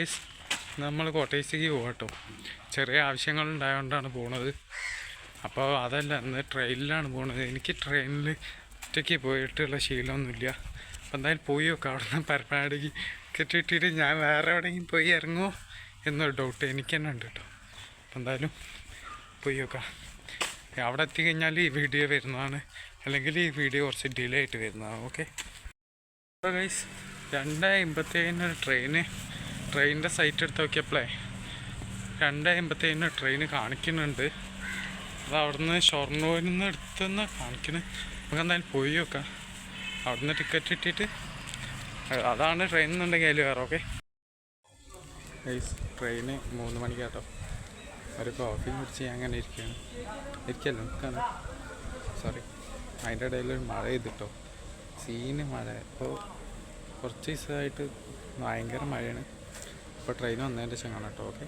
Guys, നമ്മൾ കോട്ടേഴ്സിലേക്ക് പോകട്ടോ. ചെറിയ ആവശ്യങ്ങളുണ്ടായതുകൊണ്ടാണ് പോണത്. അപ്പോൾ അതല്ല, ഇന്ന് ട്രെയിനിലാണ് പോണത്. എനിക്ക് ട്രെയിനിൽ ഒറ്റയ്ക്ക് പോയിട്ടുള്ള ശീലമൊന്നുമില്ല. അപ്പോൾ എന്തായാലും പോയി നോക്കാം. അവിടെ നിന്ന് പരപ്പനാടിക്ക് കെട്ടിയിട്ടിട്ട് ഞാൻ വേറെ എവിടെയെങ്കിലും പോയി ഇറങ്ങുമോ എന്നൊരു ഡൗട്ട് എനിക്ക് തന്നെ ഉണ്ട് കേട്ടോ. അപ്പോൾ എന്തായാലും പോയി നോക്കാം. അവിടെ എത്തിക്കഴിഞ്ഞാൽ ഈ വീഡിയോ വരുന്നതാണ്, അല്ലെങ്കിൽ ഈ വീഡിയോ കുറച്ച് ഡിലേ ആയിട്ട് വരുന്നതാണ്. ഓക്കെ. അപ്പോൾ ഗൈസ്, 2:57 ട്രെയിനിൻ്റെ സൈറ്റ് എടുത്ത് നോക്കിയപ്പോഴേ 2:57 ട്രെയിൻ കാണിക്കുന്നുണ്ട്. അത് അവിടുന്ന് ഷൊർണൂരിൽ നിന്ന് എടുത്തുനിന്ന് കാണിക്കുന്നത്. നമുക്ക് എന്തായാലും പോയി നോക്കാം. അവിടുന്ന് ടിക്കറ്റ് ഇട്ടിട്ട് അതാണ് ട്രെയിൻ എന്നുണ്ടെങ്കിൽ അതിൽ വേറെ. Okay guys, train 3 മണിക്കാട്ടോ. ഒരു കോഫി കുടിച്ച് ഞാൻ അങ്ങനെ ഇരിക്കല്ലോ നിൽക്കാണ്. സോറി, അതിൻ്റെ ഇടയിൽ മഴ ചെയ്തിട്ടോ. സീന് മഴ. ഇപ്പോൾ കുറച്ച് ദിവസമായിട്ട് ഭയങ്കര മഴയാണ്. ഇപ്പോൾ ട്രെയിൻ വന്നതിൻ്റെ ശേഷം കാണാം കേട്ടോ. ഓക്കെ.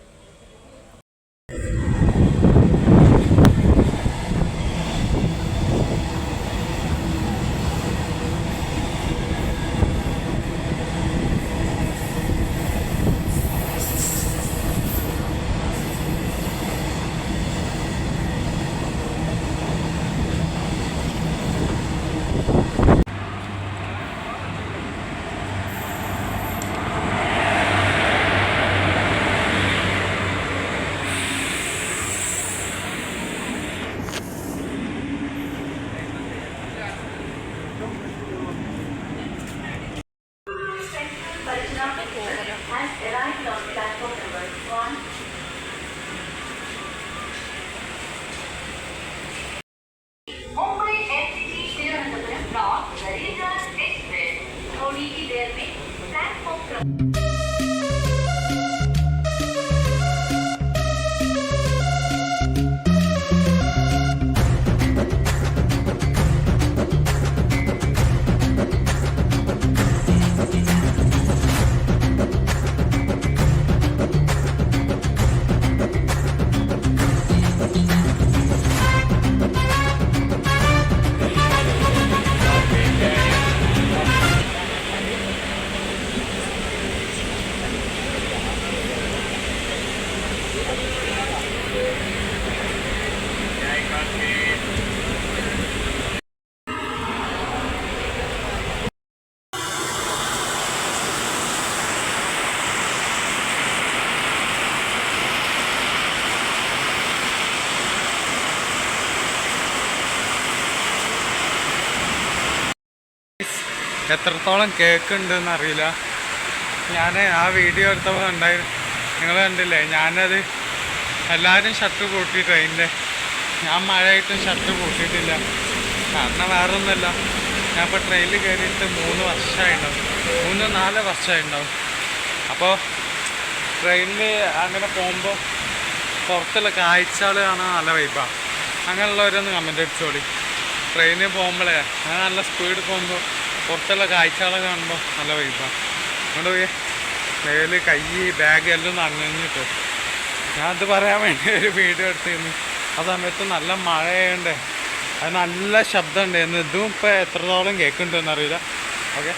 എത്രത്തോളം കേൾക്കുന്നുണ്ടെന്ന് അറിയില്ല. ഞാൻ ആ വീഡിയോ എടുത്തപ്പോൾ ഉണ്ടായിരുന്നു, നിങ്ങൾ കണ്ടില്ലേ? ഞാനത് എല്ലാവരും ഷർട്ട് കൂട്ടി ട്രെയിനിൻ്റെ. ഞാൻ മഴയായിട്ടും ഷർട്ട് കൂട്ടിയിട്ടില്ല. കാരണം വേറെ ഒന്നുമല്ല, ഞാൻ ഇപ്പോൾ ട്രെയിനിൽ കയറിയിട്ട് 3 വർഷമായിട്ടുണ്ടാവും, 3-4 വർഷമായിട്ടുണ്ടാവും. അപ്പോൾ ട്രെയിനിൽ അങ്ങനെ പോകുമ്പോൾ പുറത്തുള്ള കാഴ്ചകൾ കാണാൻ നല്ല വൈബാണ്. അങ്ങനെയുള്ളവരൊന്ന് കമൻ്റ് അടിച്ചോളി. ട്രെയിനിൽ പോകുമ്പോഴേ ഞാൻ നല്ല സ്പീഡ് പോകുമ്പോൾ പുറത്തുള്ള കാഴ്ചകളൊക്കെ കാണുമ്പോൾ നല്ല വൈബാണ്. അതുകൊണ്ട് പോയി മേല്, കൈ, ബാഗ് എല്ലാം നനഞ്ഞിട്ടോ. ഞാൻ അത് പറയാൻ വേണ്ടി ഒരു വീഡിയോ എടുത്തിരുന്നു. ആ സമയത്ത് നല്ല മഴയുണ്ട്, അത് നല്ല ശബ്ദം ഉണ്ടായിരുന്നു. ഇതും ഇപ്പോൾ എത്രത്തോളം കേൾക്കുന്നുണ്ടെന്ന് അറിയില്ല. ഓക്കെ.